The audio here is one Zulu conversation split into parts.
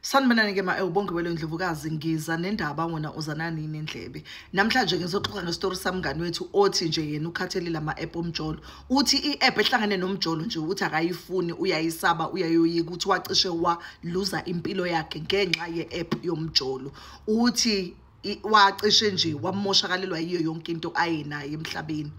Sanibonani ke bonke welo Ndlovukazi, ngiza nendaba wona uzanani nendlebe. Namhlanje ngizoxoxa ngestory samngani wethu othi nje yena ukhathelile ama-app omjolo. Uthi i-app ehlangene nomjolo nje uthi akayifuni, uyayisaba, uyayoyika, uthi wacishe waluza impilo yakhe ngenxa ye-app yomjolo. Uthi wacishe nje wamoshakalelwa yiyo yonke into ayenayo emhlabeni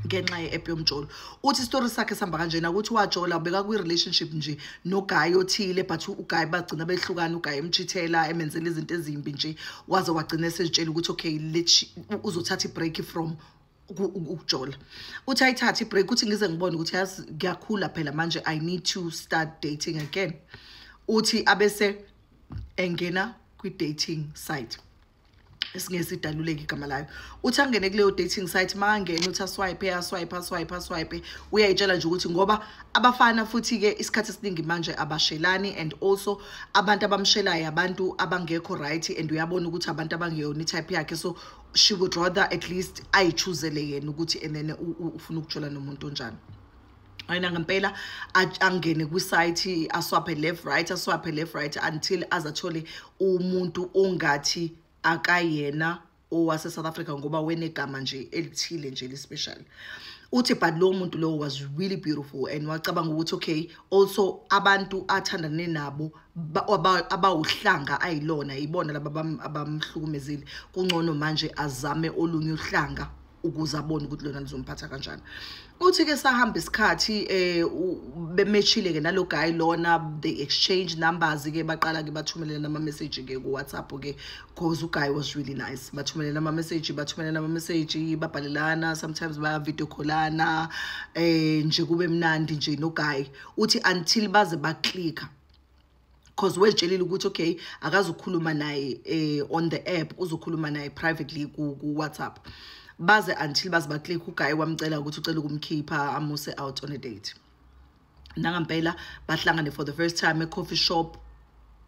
ngenxa ye-app yomjolo. Uthi story sakhe sihamba kanjena ukuthi wajola ubeka kwi-relationship nje noguy othile, but uguy bagcina behlukana, uguy emchithela, emenzela izinto ezimbi nje, waze wagcina esezitshela ukuthi okay, uzothatha i-break from ukujola. Uthi ayithatha i-break, uthi ngize ngibone ukuthi yazi ngiyakhula phela manje, I need to start dating again. Uthi abese engena kwi-dating site, esingesidaluleki igama layo. Uthi angene kuleyo dating site, mangena uthi aswipe, uyayitshela nje ukuthi ngoba abafana futhi ke isikhathi esiningi manje abashelani, and also abantu abamshelayo abantu abangekho right, and uyabona ukuthi abantu abangeyona type yakhe, so she would rather at least ayichoosele yena ukuthi and then ufuna ukujola nomuntu onjani. Ayina ngempela angene kwi-site, aswape left right until azathole umuntu ongathi akayena owase South Africa ngoba wenegama nje elithile nje special. Uthi but lo muntu lo was really beautiful, and wacabanga ukuthi okay, also abantu athandane nabo abawuhlanga ayilona, ibona laba abamhlukumezile, kungcono manje azame olunye uhlanga ukuze abone ukuthi lona lizomphatha kanjani. Uthi ke sahamba isikhathi bemeshile ke nalo guy lona, they exchange numbers ke, baqala ke bathumelana ama message ke ku WhatsApp ke, because uguy was really nice. Bathumelana ama message, babhalelana, sometimes baya video callana, nje kube mnandi nje no guy. Uthi until baze baclicka, because wetshelile ukuthi okay, akazukhuluma naye on the app, uzokhuluma naye privately ku WhatsApp. Baze until baze baclick, uguy wamcela ukuthi ucela ukumkhipha amuse out on a date. Nangempela bahlangane for the first time at coffee shop.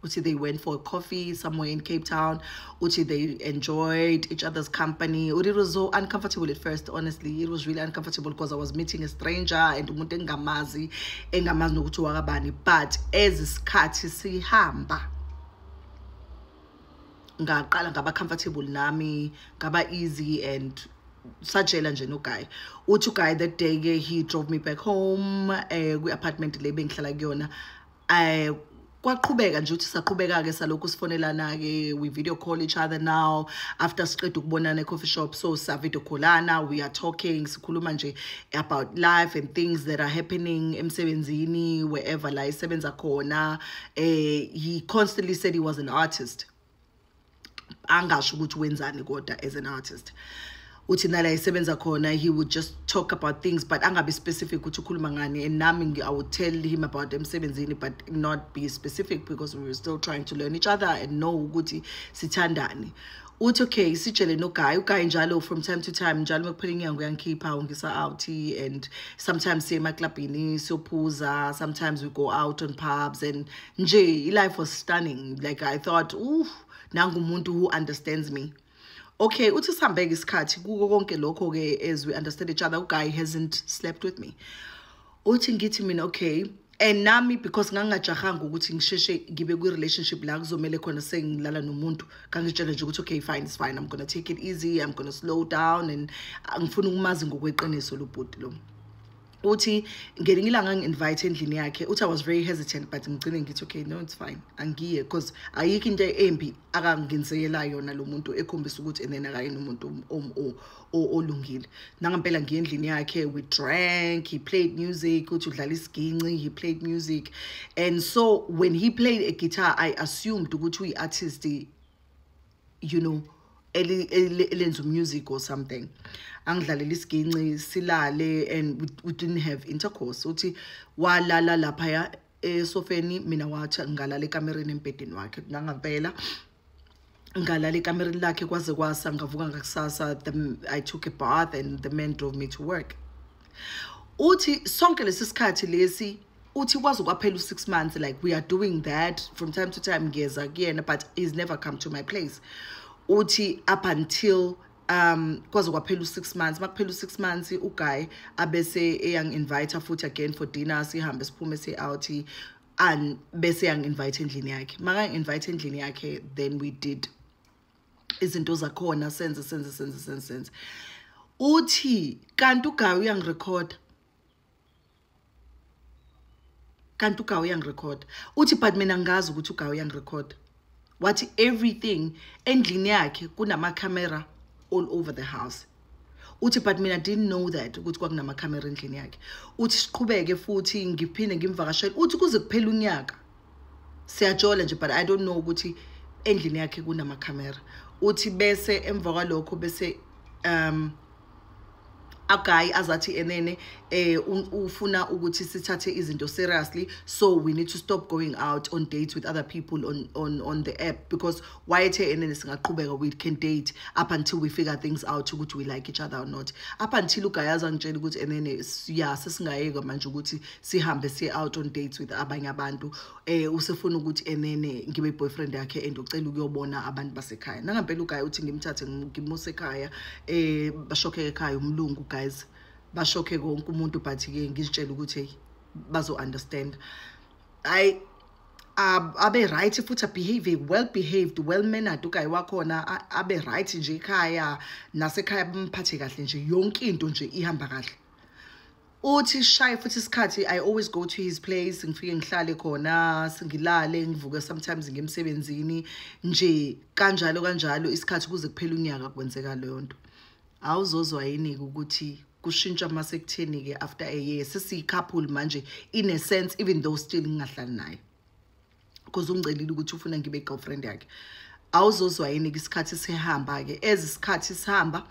Uthi they went for a coffee somewhere in Cape Town. Uthi they enjoyed each other's company. It was so uncomfortable at first, honestly. It was really uncomfortable because I was meeting a stranger and umuntu engamazi nokuthi wakabani. But as isikhathi sihamba, ngaqala ngaba comfortable nami, ngaba easy, and sajela nje no guy. Uthi uguy that day he drove me back home kwi-apartment le bengihlala kuyona. Kwaqhubeka nje uthi saqhubeka ke salokhu sifonelana ke, we video call each other now after siqeda ukubonana e-coffee shop, so sa video callana, we are talking, sikhuluma nje about life and things that are happening emsebenzini, wherever la isebenza khona. He constantly said he was an artist, angasho ukuthi wenzani kodwa as an artist. Uthi nala isebenza khona, he would just talk about things but angabe specific ukuthi ukhuluma ngani, and nami I would tell him about emsebenzini but not be specific because we were still trying to learn each other and know ukuthi sithandani. Uthi okay, sijele no guy, uguy njalo from time to time njalo mekuphela inyanga uyangikhipha ungisa out, and sometimes siye emaklabhini siyophuza, sometimes we go out on pubs, and nje life was stunning. Like I thought, ooh, nangu umuntu who understands me. Okay, uthi sihambeke isikhathi kuko konke lokho ke, as we understand each other, uguy hasn't slept with me. Uthi ngithi mina okay, and nami because ngangajahanga ukuthi ngisheshe ngibe kwi-relationship la kuzomele khona sengilala nomuntu, ngangitshela nje ukuthi okay fine, it's fine, I'm gonna take it easy, I'm gonna slow down, and ngifuna ukumazi ngokweqiniso lo bhuti lo. Uthi ngelinye ilanga ngi-invite endlini yakhe. Uthi I was very hesitant but ngigcine ngithi okay, no, it's fine, angiye, because ayikho into embi akanginsekela yona lo muntu ekhombisa ukuthi and then akayena umuntu olungile. Nangempela ngiye endlini yakhe, we drank, he played music, uthi udlala isiginci, he played music, and so when he played a guitar I assumed ukuthi uyi-artist, you know, elenza music or something. Angidlalela isiginci silale, and we didn't have intercourse. Uthi walala lapha esofeni, mina wathi ngalala ekamereni embedeni wakhe. Nangempela ngalala ekamereni lakhe kwaze kwasa, ngavuka ngakusasa, I took a bath and the man drove me to work. Uthi sonke lesi sikhathi lesi, uthi kwaze kwaphela u6 months, like we are doing that from time to time ngiyeza kuyena, but he's never come to my place. Uthi up until kwaze kwaphela u6 months. Makuphela u6 months uguy abese eyang invite futhi again for dinner, sihambe siphume se out. and bese yang-invite endlini yakhe. Maka invite endlini yakhe, then we did izinto zakhona senze. Uthi kanti uGayi uyangirecorda. Kanti uGayi uyangirecorda. Uthi but mina ngazi ukuthi uGayi uyangirecorda. Wathi everything endlini yakhe kunama camera all over the house. Uthi but mina didn't know that ukuthi kwakunama camera endlini yakhe. Uthi siqhubeke futhi ngiphinde ngimvakashela. Uthi kuze kuphela unyaka. Siyajola nje but I don't know ukuthi endlini yakhe kunama camera. Uthi bese emva kwalokho bese uGayi azathi enene ufuna ukuthi sithathe izinto seriously, so we need to stop going out on dates with other people on the app, because wayethe enene singaqhubeka we can date up until we figure things out ukuthi we like each other or not. Up until uGayi azangitshela ukuthi enene yeah sesingayeka manje ukuthi sihambe siye out on dates with abanye abantu, usefuna ukuthi enene ngibe boyfriend yakhe and ucela ukuyobona abantu basekhaya. Nangempela uGayi uthi ngimthathe ngimuse ekhaya, bashokhe ekhaya umlungu guys, bashokhe konke umuntu, but ke ngizitshela ukuthi bazo understand. Abe right futhi behave well behaved, well mannered uGayi wakhona, abe right nje ekhaya nasekhaya bamphathe kahle nje, yonke into nje ihamba kahle. Uthi shy futhi isikhathi I always go to his place, ngifike ngihlale khona singilale ngivuke sometimes ngimsebenzini nje kanjalo isikhathi kuze kuphela unyaka kwenzeka leyo nto. Awuzozwa yini ukuthi kushintsha mase kutheni ke after a year sesi couple manje in a sense, even though still ngingahlali naye because ungicelile ukuthi ufuna ngibe girlfriend yakhe. Awuzozwa yini isikhathi sihamba ke, ezisikhathi sihamba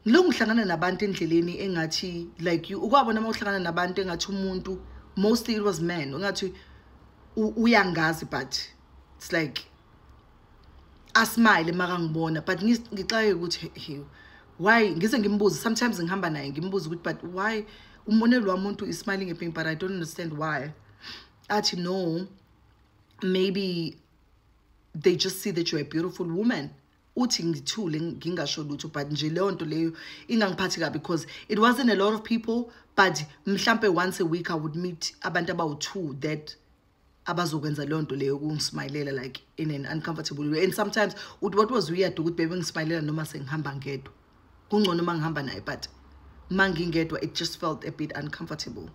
lo ngihlangana nabantu endleleni engathi like you ukwabona mawuhlangana nabantu engathi umuntu, mostly it was men, engathi uyangazi but it's like asmile maka ngibona, but ngixaye ukuthi why ngize ngimbuza, sometimes ngihamba naye ngimbuza ukuthi but why umonelo wamuntu is smiling at me, but I don't understand why. Athi no, maybe they just see that you're a beautiful woman. Uthi ngithule ngingasho lutho, but nje leyo nto leyo ingangiphathi kabi because it wasn't a lot of people, but mhlambe once a week I would meet abantu abawu2 that abazokwenza leyo nto leyo kungismilela like in an uncomfortable way. And sometimes what was weird ukuthi bebe ngismilela noma sengihamba ngedwa. Kungcono mangihamba naye, but mangingedwa it just felt a bit uncomfortable.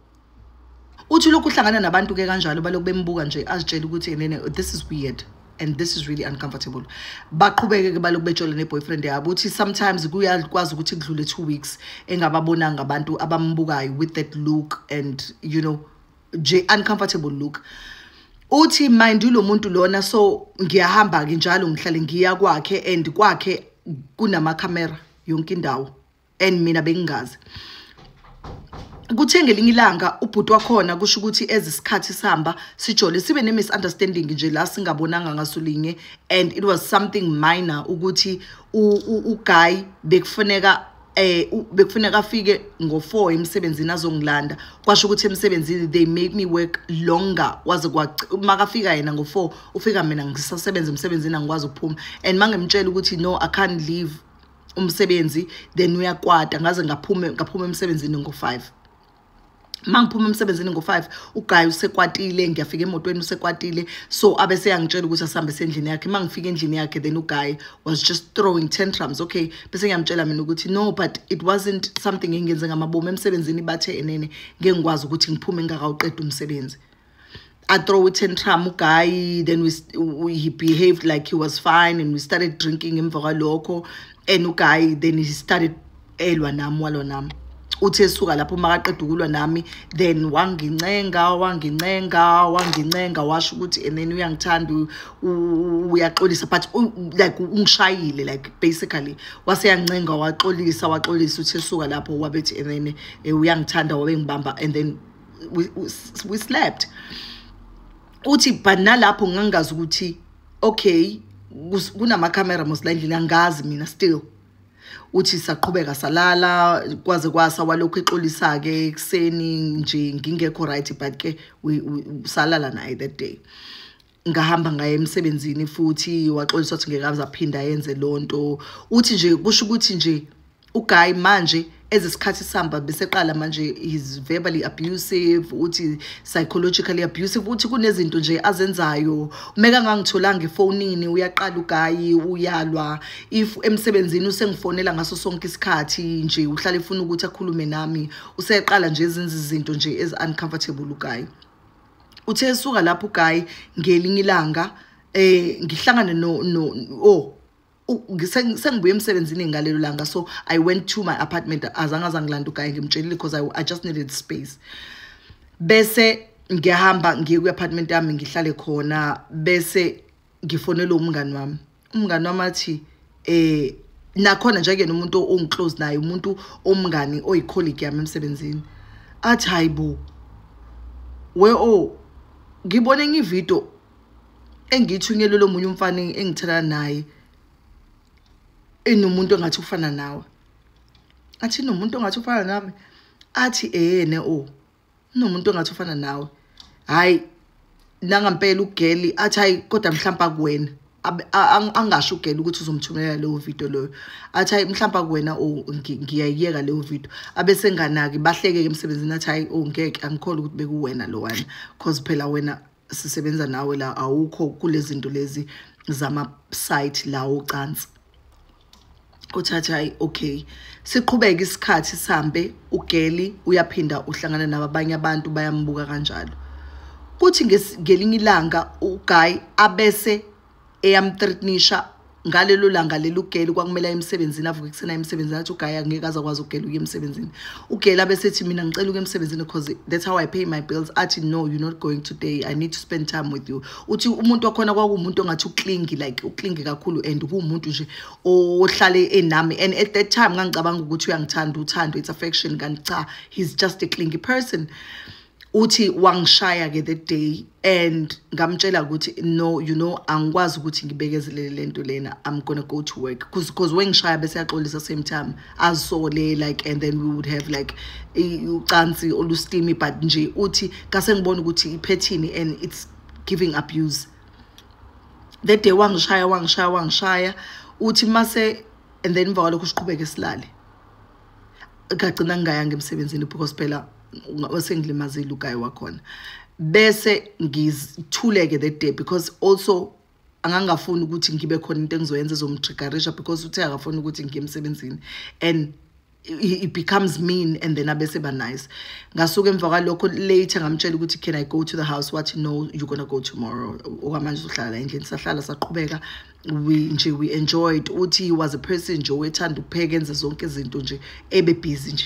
Uthi lokhu uhlangana nabantu ke kanjalo balokhu bembuka nje azitshela ukuthi nene this is weird and this is really uncomfortable. Baqhubeke ke balokhu betshola neboyfriend yabo uthi sometimes kuyakwazi ukuthi kudlule 2 weeks engababonanga abantu abambukayo with that look and you know uncomfortable look. Uthi mind lo muntu lona, so ngiyahamba ke njalo ngihlale ngiya kwakhe and kwakhe kunama camera yonke indawo and mina bengingazi. Kuthe ngelinye ilanga ubhuti wakhona kusho ukuthi ezisikhathi sihamba sijole sibe ne misunderstanding nje la singabonanga ngasulinye, and it was something minor ukuthi uGayi bekufuneka afike ngo4 emsebenzini azongilanda. Kwasho ukuthi emsebenzini they make me work longer, waze makafika yena ngo4 ufika mina ngisasebenza emsebenzini angikwazi ukuphuma, and mangemtshela ukuthi no I can't leave umsebenzi then uyakwata ngaze ngaphuma emsebenzini ngo5. Mangiphuma emsebenzini ngo5 uGayi usekwatile, ngiyafika emotweni usekwatile, so abese yangitshela ukuthi asambe sendlini yakhe. Mangifika endlini yakhe then uGayi was just throwing tantrums. Okay, bese ngiyamtshela mina ukuthi no, but it wasn't something engenze ngamabomu emsebenzini, bathe enene ngeke ngikwazi ukuthi ngiphume ngakawuqeda umsebenzi. I throw a tantrum uGayi, then he behaved like he was fine and we started drinking emva kwalokho, and uGayi then he started elwa nami walo nami. Uthe suka lapho makaqeda ukulwa nami then wangincenga washo ukuthi and then uyangithanda uyaxolisa, but like ungishayile, like basically wase yancenga waxolisa uthe suka lapho wabethi and then uyangithanda wabe ngibamba, and then we slept. Uthi but nalapho ngangazi ukuthi okay kunama camera moslandlini angazi mina still. Uthi saqhubeka salala kwaze kwasa walokho exolisa ke ekseni nje ngingekho right, but ke salala naye that day. Ngahamba ngaye emsebenzini futhi waxolisa ukuthi ngeke azaphinda yenze lonto. Uthi nje kusho ukuthi nje uGayi manje ezesikhathi sihamba bese qala manje is verbally abusive, uthi psychologically abusive, uthi kunezinto nje azenzayo. Umeka ngangitholanga efonini uyaqala ugayi uyalwa, if emsebenzini usengifonela ngaso sonke isikhathi nje uhlala efuna ukuthi akhulume nami, useqala nje ezenza izinto nje as uncomfortable ugayi. Uthe esuka lapho ugayi ngelinye ilanga ngihlangane sengibuye emsebenzini ngalelo langa, so I went to my apartment azange ngilanda ugayi ngimtshelile because I just needed space. Bese ngiyahamba ngiye ku-apartment yami ngihlale khona, bese ngifonela umngani wami athi nakhona nje nomuntu ongiclose naye, umuntu omngani oyicolleague yami emsebenzini, athi hayibo ngibone ngividiyo engithunyelwe lo munye umfana engithelana naye enomuntu ongathi ufana nawe. Athi nomuntu ongathi ufana nami? Athi nomuntu ongathi ufana nawe. Hayi nangampela ugeli, athi hayi kodwa mhlawumbe kuwena. Angasho ugeli ukuthi uzomthumelela leyo video loyo. Athi hayi mhlawumbe kuwena ngiyayiyeka leyo video. Abese nganaki bahleke emsebenzini, athi hayi ngeke angikholwa ukuthi bekuwena lo wana, because phela wena sisebenza nawe la, awukho kulezi zinto lezi zama site la ucansi. Uthatha hayi okay, siqhubeka isikhathi sihambe, ugeli uyaphinda uhlangana nabanye abantu bayambuka kanjalo. Kuthi ngelinye ilanga uGuy abese eyamthreatenisha ngalelo langa lelo ugeli kwakumela emsebenzini, avuka kusena emsebenzini, athi uGuy angeke azakwazi ugeli uye emsebenzini. Ugeli abese ethi mina ngicela uke emsebenzini because that's how I pay my bills. Athi no, you're not going today, I need to spend time with you. Uthi umuntu wakhona kwakumuntu ongathi uklingi, like uklingi kakhulu, and kuumuntu nje ohlale enami, and at that time ngangicabanga ukuthi uyangithanda, uthando, it's affection, kanti cha, he's just a clingy person. Uthi wangishaya ke that day, and ngamtshela ukuthi no, you know, angikwazi ukuthi ngibekezelele lento lena, I'm gonna go to work, because when ngishaya bese yaxolisa same time azole, like, and then we would have like ucansi olustimi, but nje uthi kase ngibona ukuthi iphethini and it's giving abuse. That day wangishaya uthi mase, and then emva kwalokho siqhubeke silale, ngagcina ngingayanga emsebenzini because phela wasengilimazile uGuy wakhona. Bese ngizithuleke that day because also angangafuni ukuthi ngibe khona into engizoyenza ezomtriggerisha, because uthe akafuni ukuthi ngiye emsebenzini, and it becomes mean, and then abese ba nice. Ngasuka emva kwalokho later ngamtshela ukuthi can I go to the house? Wathi no, you're gonna go tomorrow. Okwamanje uhlala endlini, sahlala saqhubeka, we enjoyed. Uthi he was a person nje wethanda ukupheka, enze zonke izinto nje, ebe busy nje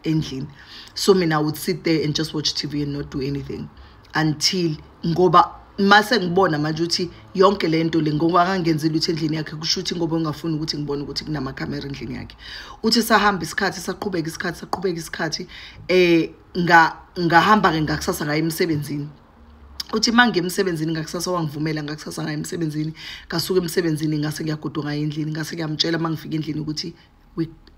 endlini. So mina I would sit there and just watch TV and not do anything until ngoba mase ngibona manje uthi yonke lento le ngoba angangenzile ukuthi endlini yakhe kusho ukuthi ngoba ungafuni ukuthi ngibone ukuthi kunama camera endlini yakhe. Uthi sahamba isikhathi, saqhubeka isikhathi ngahamba ke ngakusasa ngaye emsebenzini. Uthi manje emsebenzini ngakusasa wangivumela ngakusasa ngaye emsebenzini, ngasuka emsebenzini ngase ngiyaguduka ngaye endlini, ngase ngiyamtshela mangifika endlini ukuthi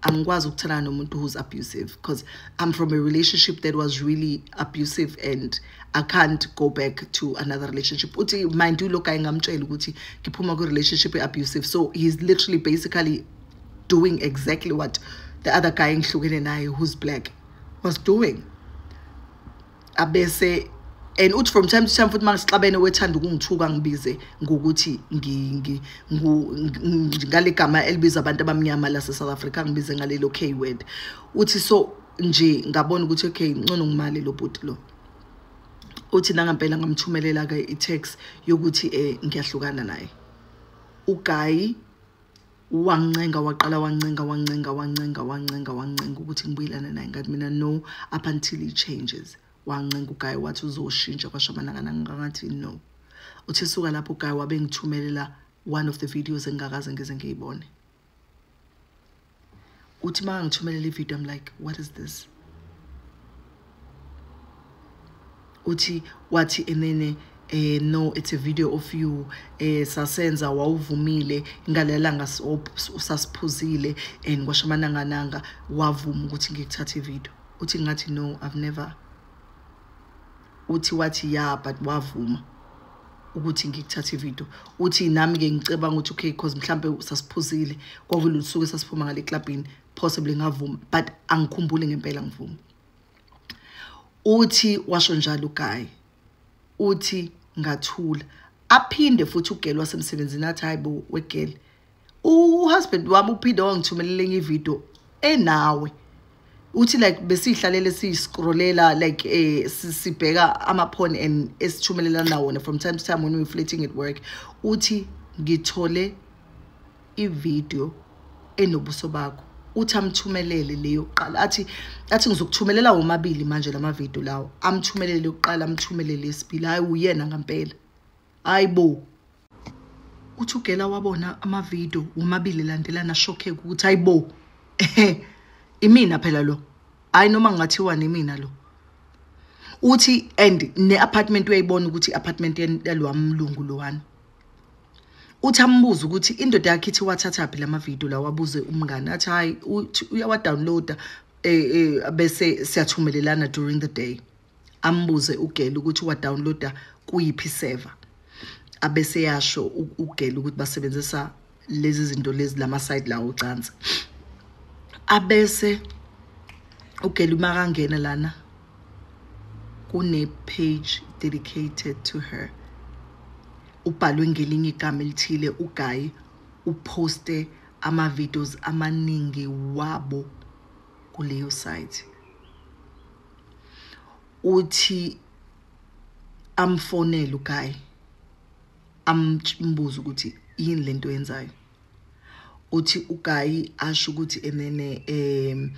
angikwazi ukuthandana nomuntu who's abusive, because I'm from a relationship that was really abusive and I can't go back to another relationship. Uthi mind you, look, ngamtshela ukuthi ngiphuma ku relationship abusive, so he's literally basically doing exactly what the other guy engihlukene naye who's black was doing. Abese, and uthi from time to time futhi mangisixabene wethanda ukungithuka ngibize ngokuthi ngale gama elibiza abantu abamnyama la South Africa, ngibize ngalelo K word. Uthi so nje ngabona ukuthi okay ngcono ngimali lo bhuti lo. Uthi nangampela ngamthumelela ke i-text yokuthi ngiyahlukana naye. uGuy wancenga, waqala wancenga ukuthi ngibuyelane naye, ngathi mina no, up until he changes. Wancenga uGuy wathi uzoshintsha, kwashamananga ngathi no. Uthi suka lapho uGuy wabe ngithumelela one of the videos engakaze ngize ngiyibone. Uthi manga ngithumelela i-video, I'm like, what is this? Uthi wathi enene no, it's a video of you sasenza wawuvumile ngalelanga usasiphuzile and kwashamananga nanga wavuma ukuthi ngikuthathe video. Uthi ngathi no, I've never. Uthi wathi yeah, but wavuma. ukuthi ngikuthatha ivideo. Uthi nami ke ngicebanga ukuthi okay because mhlambe sasiphuzile kwavula usuku sasiphuma ngale clubini possibly ngavuma but angikhumbuli ngempela ngivuma. Uthi washo njalo uGuy. Uthi ngathula aphinde futhi ugeli wasemsebenzini athi hayibo wegeli uhusband wami uphinde wangithumelela ivideo enawe. Uthi like besihlalele siscrollela like sibheka amaphone and esithumelela nawo from time to time when we flirting at work. Uthi ngithole ivideo enobuso bakho. Uthi amthumelele leyo qala athi ngizokuthumelela womabili manje lama video lawo amthumelele uqala amthumelele esibili hayi uyena ngempela hayibo. Uthi ugela wabona ama video womabili landelana shockhe ukuthi hayibo imina phela lo hayi noma ngathiwa nemina lo. Uthi and ne apartment uyayibona ukuthi apartment yalwamlungu lowana. Uthi ambuza ukuthi indoda yakhe ithi wathatha phi lama video la wabuze umngane athi hayi uyawa downloada bese siyathumelelana during the day. Ambuze ugela ukuthi wa downloada kuyiphi server abese yasho ugela ukuthi basebenzisa lezi zinto lezi lama site la ucansi. Abese ugela umakangena lana kune page dedicated to her. Ubhalwe ngelinye igama elithile uGuy uposte ama videos amaningi wabo kuleyo site. Uthi amfonela uGuy ambuza ukuthi yini lento yenzayo. Uthi uGuy asho ukuthi enene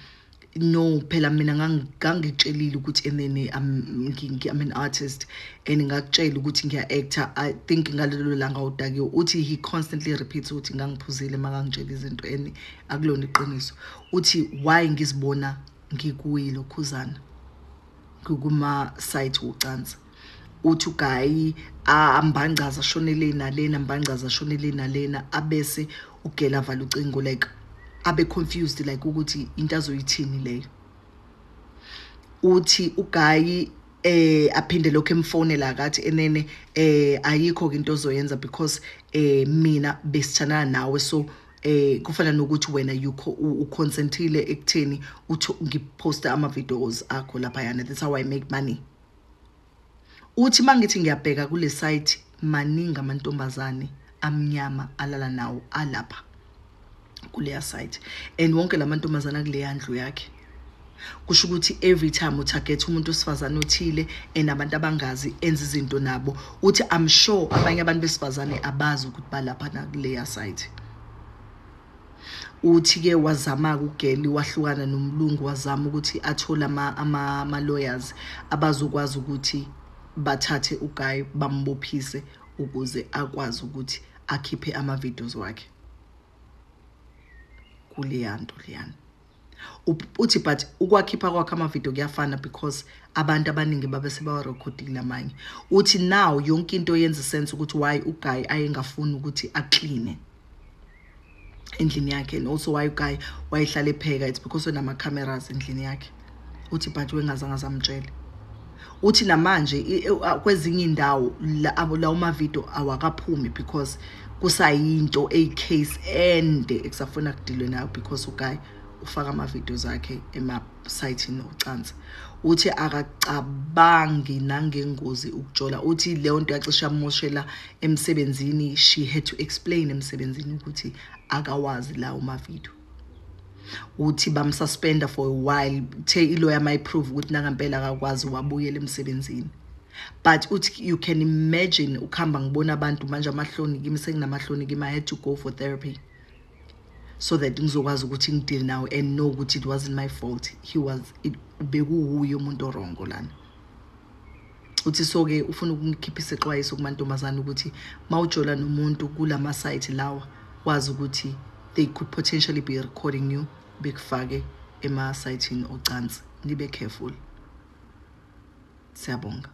no phela mina ngangitshelile ukuthi enene I'm an artist and ngakutshela ukuthi ngiya actor. I think ngalelo langa udakiwe. Uthi he constantly repeats ukuthi ngangiphuzile makangitshela izinto and akulona iqiniso. Uthi why ngizibona ngikuyi lokhuzana kuma site ucansi. Uthi uGuy ambangcaza shonele nalena ambangcaza shonele nalena abese ugela vala ucingo like abe confused like ukuthi into azoyithini leyo. Uthi uGuy aphinde lokho emfonela akathi enene ayikho into ozoyenza because mina besithana nawe so kufana nokuthi wena uconsentile ekutheni uthi ngiposta ama videos akho lapha yana. That's how I make money. Uthi mangithi ngiyabheka kule site maningi amantombazane amnyama alala nawo alapha kuleya site and wonke lamantombazana kule yandlu yakhe. Kusho ukuthi every time utarget umuntu osifazane othile and abantu abangazi enza izinto nabo. Uthi I'm sure abanye abantu besifazane abazi ukuthi balapha na kuleya site. Uthi ke wazama ugeli wahlukana nomlungu wazama ukuthi athola ama lawyers abazokwazi ukuthi bathathe uGuy bambophise ukuze akwazi ukuthi akhiphe ama videos wakhe kuleyanto leyana. Uthi but ukwakhipha kwakhe ama video kuyafana because abantu abaningi babe sebawa recording lamanye. Uthi now yonke into yenza sense ukuthi why uGuy ayengafuni ukuthi aclean endlini yakhe and also why uGuy wayehlala epheka it's because onama cameras endlini yakhe. Uthi but wengazange zamtshela. Uthi namanje kwezinye indawo la uma video awakaphumi because kusayinto case ende ekusafuna kudilwe nayo because uGuy ufaka ama videos akhe ema site nocansi. Uthi akacabangi nangengozi ukujola. Uthi leyo nto yacisha yamoshela emsebenzini. She had to explain emsebenzini ukuthi akawazi la uma video. Uthi bamsuspenda for a while ilawyer may prove ukuthi nakampela akakwazi wabuyela emsebenzini. But uthi you can imagine ukhamba ngibona abantu manje amahloni kimi senginamahloni kimi I had to go for therapy so that ngizokwazi ukuthi ngideal now and know ukuthi it wasn't my fault. Bekuhuye umuntu orongo lana. Uthi so ke ufuna ukungikhiphisa exwayiso kumantombazana ukuthi mawujola nomuntu kulama site lawa wazi ukuthi they could potentially be recording you bekufake ema site ocansi. Nibe careful. Siyabonga.